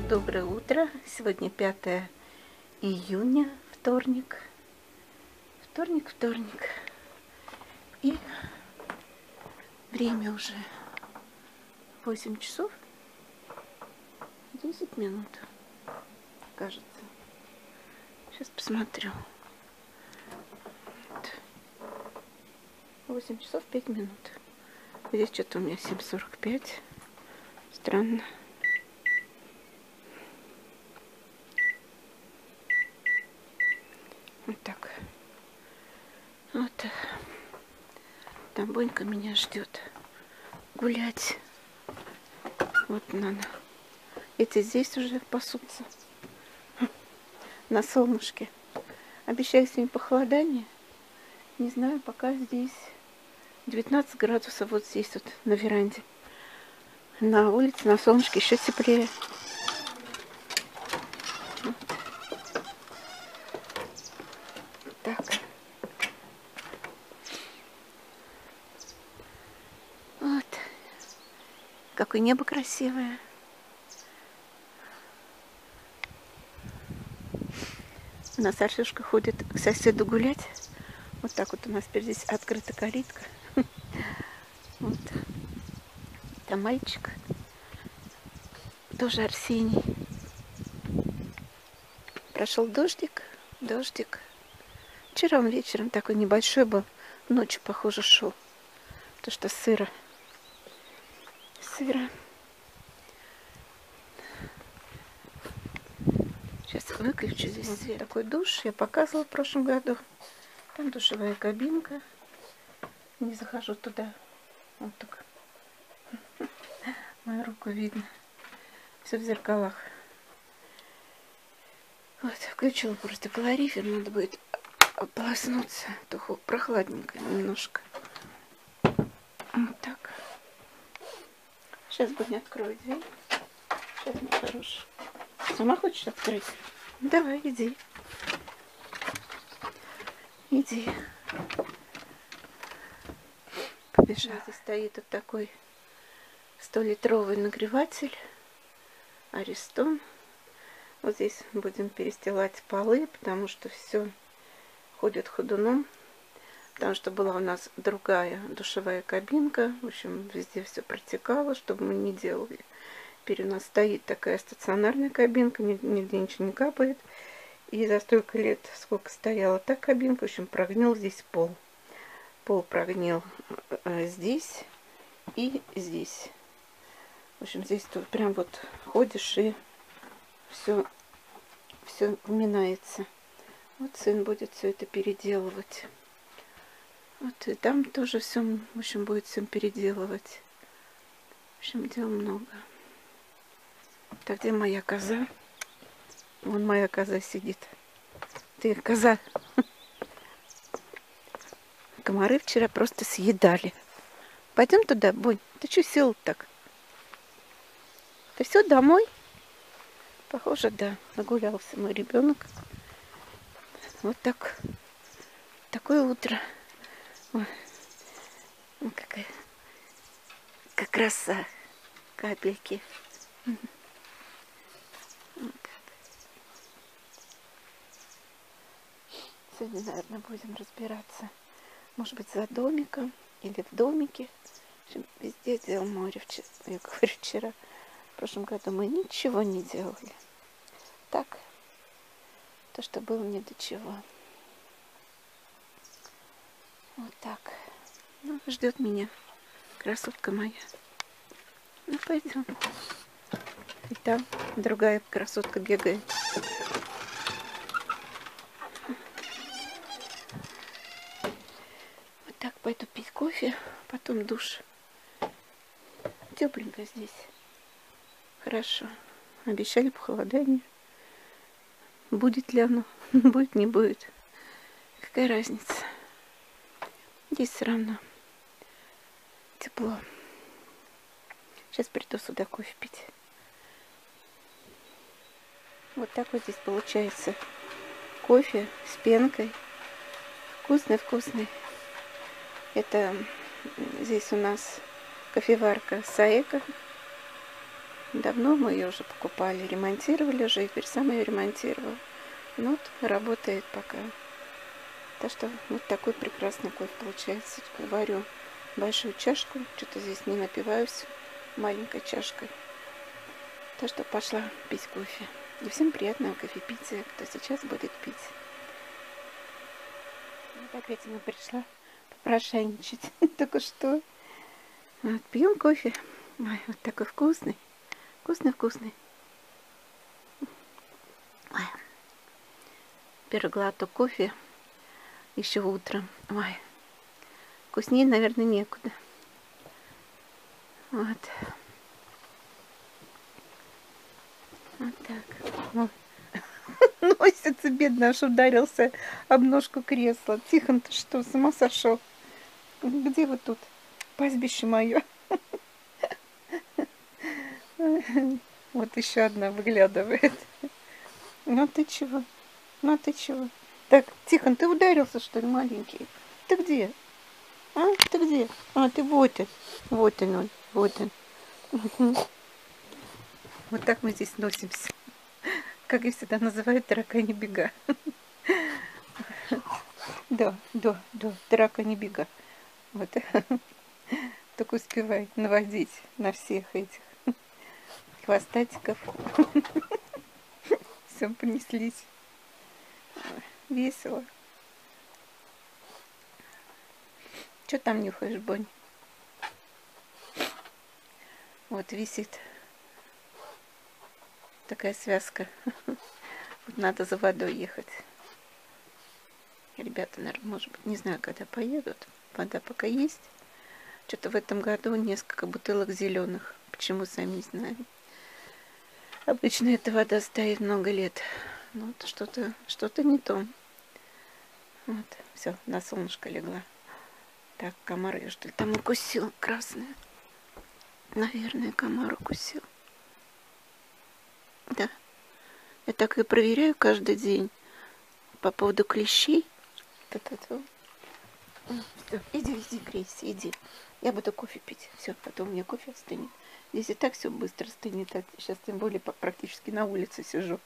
Доброе утро. Сегодня 5 июня, вторник. Вторник. И время уже 8 часов 10 минут, кажется. Сейчас посмотрю. 8 часов 5 минут. Здесь что-то у меня 7:45. Странно. Вот так. Вот. Там Бонька меня ждет гулять. Вот она. Эти здесь уже пасутся на солнышке. Обещаю сегодня похолодание. Не знаю, пока здесь 19 градусов вот здесь вот на веранде. На улице, на солнышке еще теплее. Вот. Так. Вот. Какое небо красивое. У нас Арсюшка ходит к соседу гулять. Вот так вот у нас теперь здесь открыта калитка. Вот. Там мальчик. Тоже Арсений. Прошел дождик. Вчера он вечером такой небольшой был. Ночью, похоже, шел. То, что сыро. Сейчас выключу здесь вот свет. Такой душ я показывала в прошлом году. Там душевая кабинка. Не захожу туда. Вот так. Мою руку видно. Все в зеркалах. Вот, включила просто калорифер. Надо будет ополоснуться. То прохладненько немножко. Вот так. Сейчас Боня открою дверь. Сейчас, мой хороший. Сама хочешь открыть? Давай, иди. Иди. Побежала. Здесь стоит вот такой 100-литровый нагреватель. Аристон. Вот здесь будем перестилать полы, потому что все ходит ходуном. Потому что была у нас другая душевая кабинка. В общем, везде все протекало, чтобы мы не делали. Теперь у нас стоит такая стационарная кабинка, нигде ничего не капает. И за столько лет, сколько стояла та кабинка, в общем, прогнил здесь пол. Пол прогнил здесь и здесь. В общем, здесь тут прям вот ходишь и все вминается. Вот сын будет все это переделывать. Вот и там тоже все, в общем, будет все переделывать. В общем, дел много. Так, где моя коза? Вон моя коза сидит. Ты коза. Комары вчера просто съедали. Пойдем туда, Бонь. Ты что сел так? Ты все домой? Похоже, да. Нагулялся мой ребенок. Вот так. Такое утро. Ой. Ну, какая краса. Капельки. Сегодня, наверное, будем разбираться. Может быть, за домиком или в домике. В общем, везде делал море. Я говорю, вчера, в прошлом году мы ничего не делали. Так, то, что было ни до чего. Вот так. Ну, ждет меня красотка моя. Ну, пойдем. И там другая красотка бегает. Вот так пойду пить кофе, потом душ. Тепленько здесь. Хорошо. Обещали похолодание. Будет ли оно? Будет, не будет. Какая разница? Здесь все равно тепло. Сейчас приду сюда кофе пить. Вот так вот здесь получается кофе с пенкой. Вкусный. Это здесь у нас кофеварка Саека. давно мы ее уже покупали, ремонтировали уже, и теперь сам ее ремонтировал. Ну вот, работает пока. Так что вот такой прекрасный кофе получается. Варю большую чашку, что-то здесь не напиваюсь маленькой чашкой. Так что пошла пить кофе. И всем приятного кофепития, кто сейчас будет пить. Вот опять я пришла попрошайничать только что. Вот, пьем кофе. Ой, вот такой вкусный. Вкусный. Ой. Первый глоток кофе еще утром. Ой. Вкуснее, наверное, некуда. Вот. Вот так. Вот. Носится, бедный, аж ударился об ножку кресла. Тихон, ты что, с ума сошел? Где вы тут? Пастбище мое. Вот еще одна выглядывает. Ну ты чего? Так, Тихон, ты ударился, что ли, маленький? Ты где? А, ты где? А, ты вот он. Вот он. Вот так мы здесь носимся. Как я всегда называю, драка не бега. Да, драка не бега. Вот. Так успевай наводить на всех этих хвостатиков. Все, понеслись. Весело. Что там нюхаешь, Бонь? Вот висит такая связка. Вот надо за водой ехать. Ребята, наверное, может быть, не знаю, когда поедут. Вода пока есть. Что-то в этом году несколько бутылок зеленых. Почему, сами не знаем. Обычно эта вода стоит много лет. Ну, вот что-то не то. Вот, все, на солнышко легла. Так, комар ее, что ли, там укусил, красная. Наверное, комар укусил. Да. Я так и проверяю каждый день по поводу клещей. Все, иди, грейся, иди. Я буду кофе пить. Все, потом у меня кофе остынет. Здесь и так все быстро стынет. А сейчас тем более практически на улице сижу.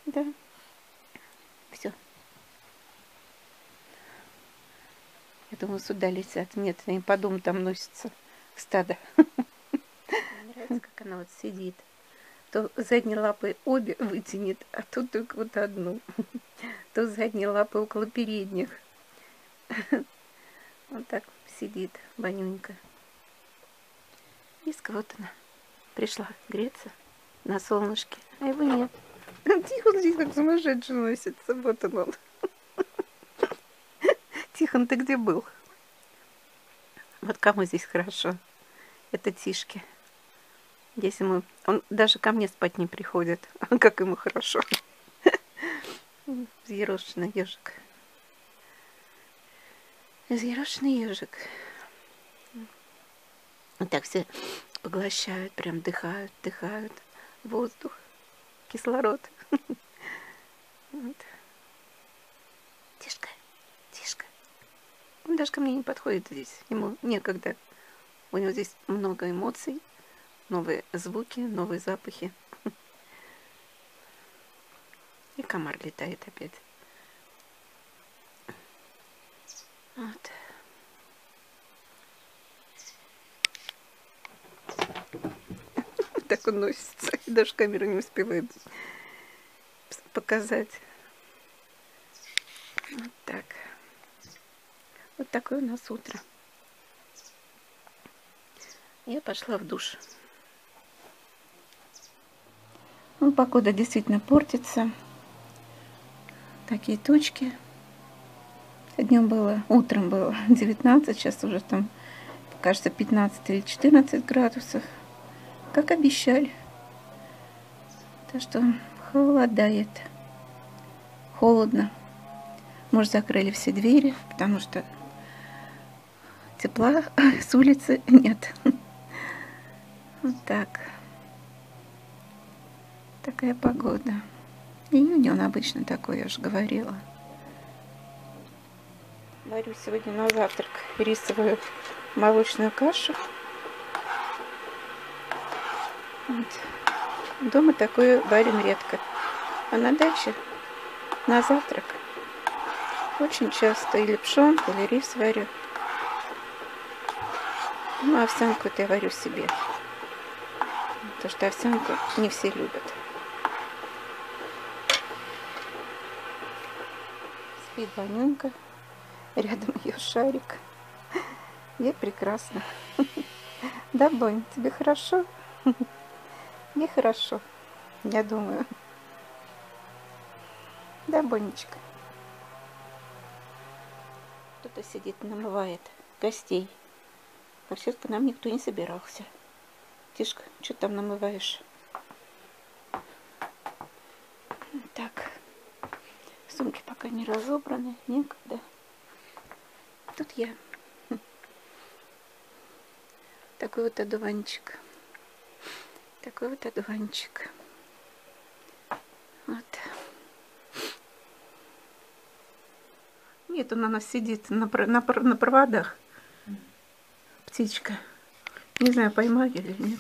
Да. Все. Я думаю, сюда летят. Нет, они по дому там носятся. Стадо. Мне нравится, как она вот сидит. То задней лапой обе вытянет, а тут только вот одну. То задней лапой около передних. Вот так сидит Банюнька. Иска, вот она. Пришла греться на солнышке. А его нет. Тихон здесь как сумасшедший носится. Вот он. Тихон, ты где был? Вот кому здесь хорошо? Это Тишке. Здесь ему... Он даже ко мне спать не приходит. Как ему хорошо. Взъерошенный ежик. Взъерошенный ежик. Вот так все поглощают, прям дыхают воздух, кислород. Вот. Тишка. Он даже ко мне не подходит здесь. Ему некогда. У него здесь много эмоций, новые звуки, новые запахи. И комар летает опять. Вот. Так он носится. И даже камеру не успевает показать. Вот так. Вот такое у нас утро. Я пошла в душ. Ну, погода действительно портится. Такие тучки. Утром было 19, сейчас уже там, кажется, 15 или 14 градусов. Как обещали. Так что холодает. Холодно. Может, закрыли все двери, потому что тепла с улицы нет. Вот так. Такая погода. Июнь он обычно такой, я же говорила. Варю сегодня на завтрак рисовую молочную кашу. Вот. Дома такое варим редко. А на даче на завтрак очень часто или пшенку, или рис варю. Ну, овсянку-то я варю себе. Потому что овсянку не все любят. Спит Ванюнька. Рядом ее Шарик. Ей прекрасно. Да, Бонь, тебе хорошо? Ей хорошо, я думаю. Да, Бонечка? Кто-то сидит, намывает гостей. Вообще к нам никто не собирался. Тишка, что там намываешь? Так, сумки пока не разобраны, некогда. Тут я. Такой вот одуванчик. Такой вот одуванчик. Вот. Нет, он у нас сидит на проводах. Птичка. Не знаю, поймали или нет.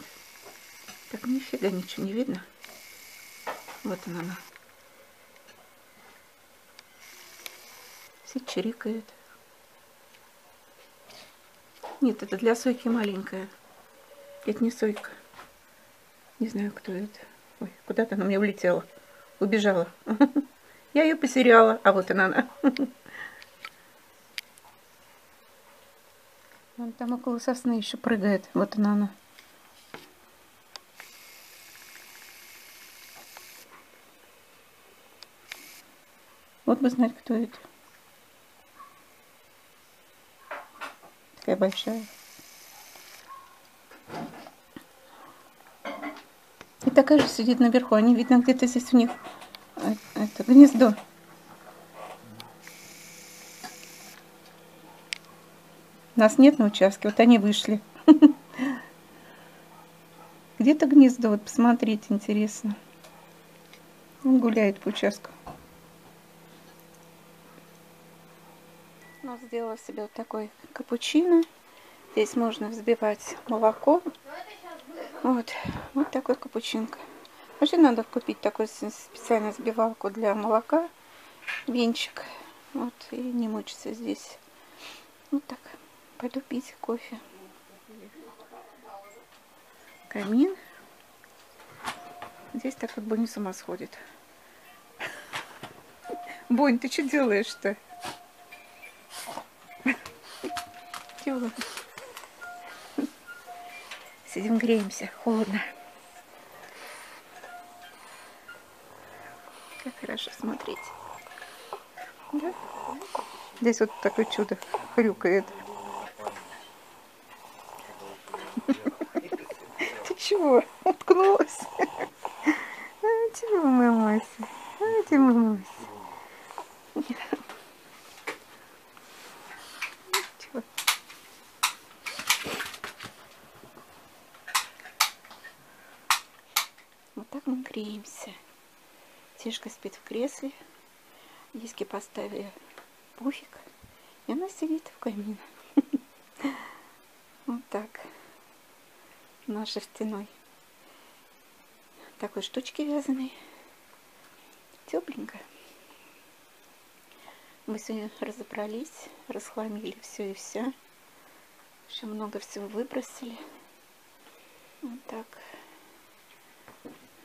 Так, нифига ничего не видно. Вот она. Все чирикает. Нет, это для сойки маленькая. Это не сойка. Не знаю, кто это. Ой, куда-то она у меня улетела. Убежала. Я ее потеряла. А вот она. Вон там около сосны еще прыгает. Вот она. Вот бы знать, кто это. Такая большая. И такая же сидит наверху. Они, видно, где-то здесь у них это гнездо. Нас нет на участке. Вот они вышли. Где-то гнездо. Вот посмотрите, интересно. Он гуляет по участку. Ну, сделала себе вот такой капучино. Здесь можно взбивать молоко. Вот такой капучинка. Вообще надо купить такую специальную взбивалку для молока. Венчик. Вот, и не мучиться здесь. Вот так. Пойду пить кофе. Камин. Здесь так вот Бонни с ума сходит. Бонь, ты что делаешь-то? Чего? Сидим, греемся. Холодно. Как хорошо смотреть. Да? Здесь вот такое чудо хрюкает. Ты чего? Уткнулась? Чего, мамася? Ты мамася. Чего? Вот так мы греемся. Тишка спит в кресле. Диски поставили пуфик. И она сидит в камине. Вот так. На шерстяной. Такой штучки вязаной. Тепленько. Мы сегодня разобрались, расхламили все и вся. Еще много всего выбросили. Вот так.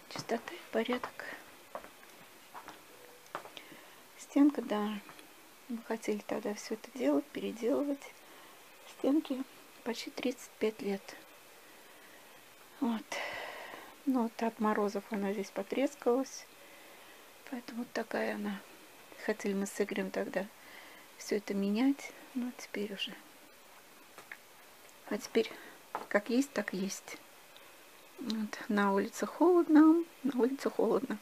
Чистота и порядок. Стенка, да. Мы хотели тогда все это делать, переделывать. Стенки почти 35 лет. Вот. Но вот от морозов она здесь потрескалась. Поэтому вот такая она. Хотели мы с Игорем тогда все это менять. Но теперь уже. А теперь как есть, так есть. Вот. На улице холодно. На улице холодно.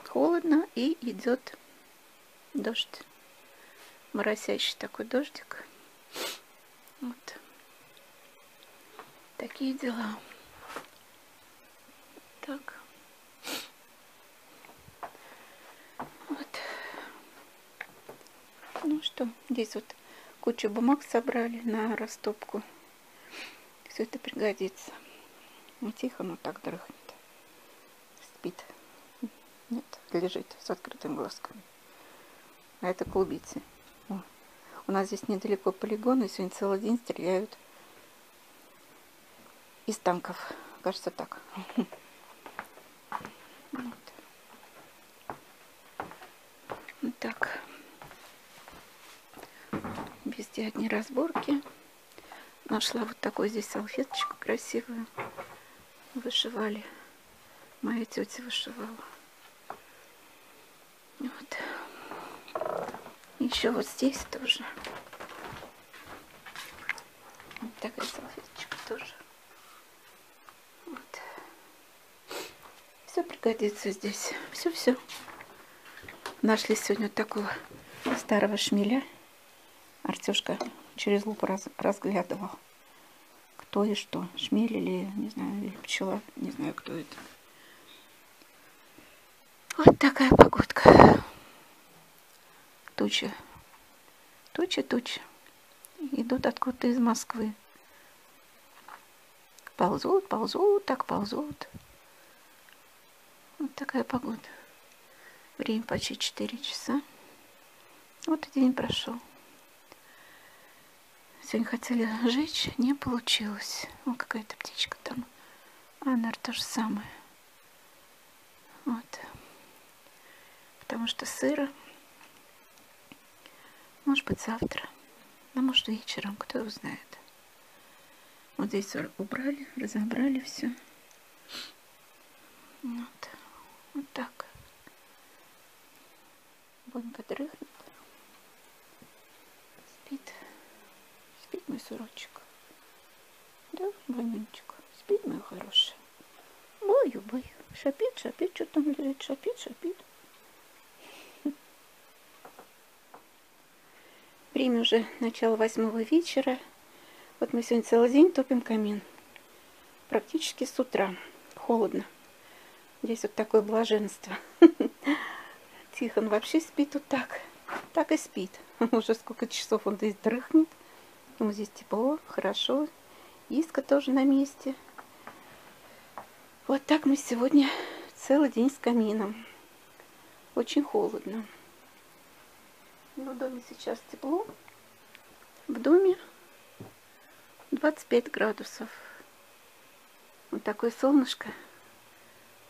Холодно, и идет дождь. Моросящий такой дождик. Вот. Такие дела. Так. Вот. Ну что, здесь вот кучу бумаг собрали на растопку. Все это пригодится. И Тихон вот так дрыхнет. Спит. Нет, лежит с открытыми глазками. А это клубицы. О. У нас здесь недалеко полигон, и сегодня целый день стреляют из танков. Кажется, так. Вот так. Везде одни разборки. Нашла вот такую здесь салфеточку красивую. Вышивали. Моя тетя вышивала. Вот. Еще вот здесь тоже. Вот такая салфеточка тоже. Вот. Все пригодится здесь. Все-все. Нашли сегодня вот такого старого шмеля. Артюшка через лупу разглядывал. Кто и что. Шмель или, не знаю, или пчела. Не знаю, кто это. Вот такая погодка. Тучи. Тучи. Идут откуда-то из Москвы. Ползут, так ползут. Вот такая погода. Время почти 4 часа. Вот и день прошел. Сегодня хотели жечь, не получилось. Вон какая-то птичка там. А, наверное, то же самое. Вот. Потому что сыро. Может быть, завтра. А может, вечером, кто его знает. Вот здесь убрали, разобрали все. Вот. Вот так. Будем подрыхнуть. Спит. Спит мой сурочек. Да, Ванюнчик? Спит, мой хороший. Бою. Шапит. Что там лежит? Шапит. Время уже начало 8 вечера. Вот мы сегодня целый день топим камин. Практически с утра. Холодно. Здесь вот такое блаженство. Тихон вообще спит вот так. Так и спит. Уже сколько часов он здесь дрыхнет. Ему здесь тепло, хорошо. Иска тоже на месте. Вот так мы сегодня целый день с камином. Очень холодно. Но в доме сейчас тепло. В доме 25 градусов. Вот такое солнышко.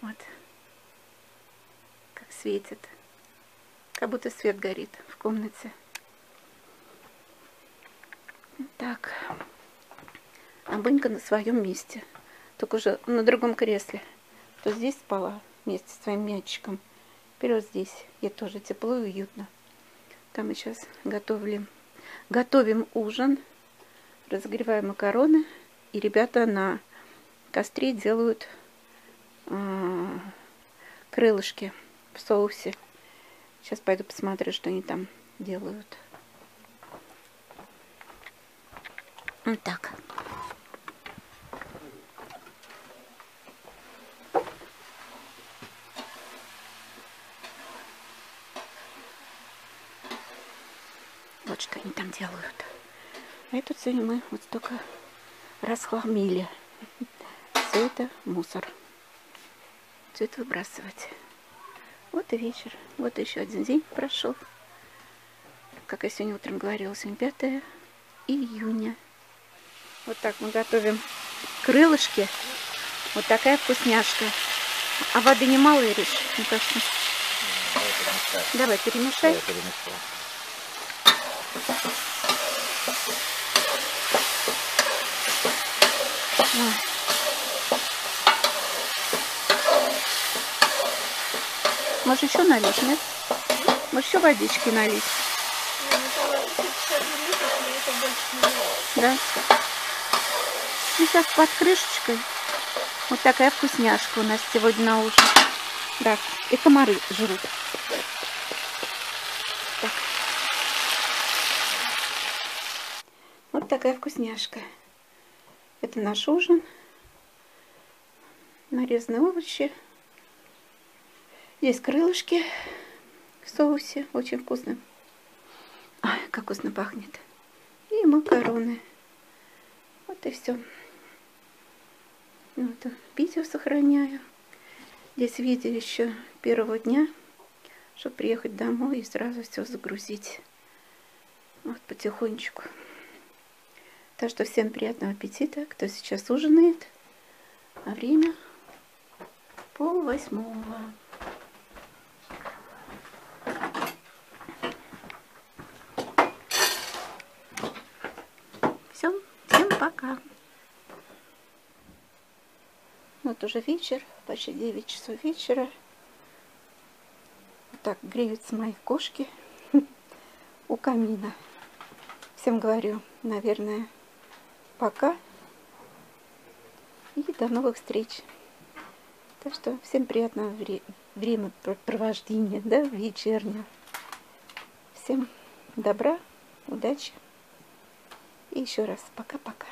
Вот. Как светит. Как будто свет горит в комнате. Так. А Бынька на своем месте. Только уже на другом кресле. То здесь спала вместе с своим мячиком. Теперь вот здесь. Ей тоже тепло и уютно. Там мы сейчас готовим ужин. Разогреваем макароны. И ребята на костре делают крылышки в соусе. Сейчас пойду посмотрю, что они там делают. Вот так. Вот что они там делают. А это сегодня мы вот столько расхламили. Все это мусор. Все это выбрасывать. Вот и вечер. Вот еще один день прошел. Как я сегодня утром говорила, сегодня 5 июня. Вот так мы готовим крылышки. Вот такая вкусняшка. А воды немало, Ириш, мне кажется. Давай перемешай. Я перемешал. Может, еще налить, нет? Может, еще водички налить? Да. И сейчас под крышечкой. Вот такая вкусняшка у нас сегодня на ужин. Да, и комары жрут. Так. Вот такая вкусняшка. Это наш ужин. Нарезанные овощи. Здесь крылышки в соусе. Очень вкусно. Ой, как вкусно пахнет. И макароны. Вот и все. Вот, видео сохраняю. Здесь видео еще первого дня, чтобы приехать домой и сразу все загрузить. Вот потихонечку. Так что всем приятного аппетита, кто сейчас ужинает. А время 7:30. Все, всем пока. Вот уже вечер, почти 9 часов вечера. Вот так греются мои кошки у камина. Всем говорю, наверное, пока и до новых встреч. Так что всем приятного времяпровождения, да, вечернего. Всем добра, удачи и еще раз пока-пока.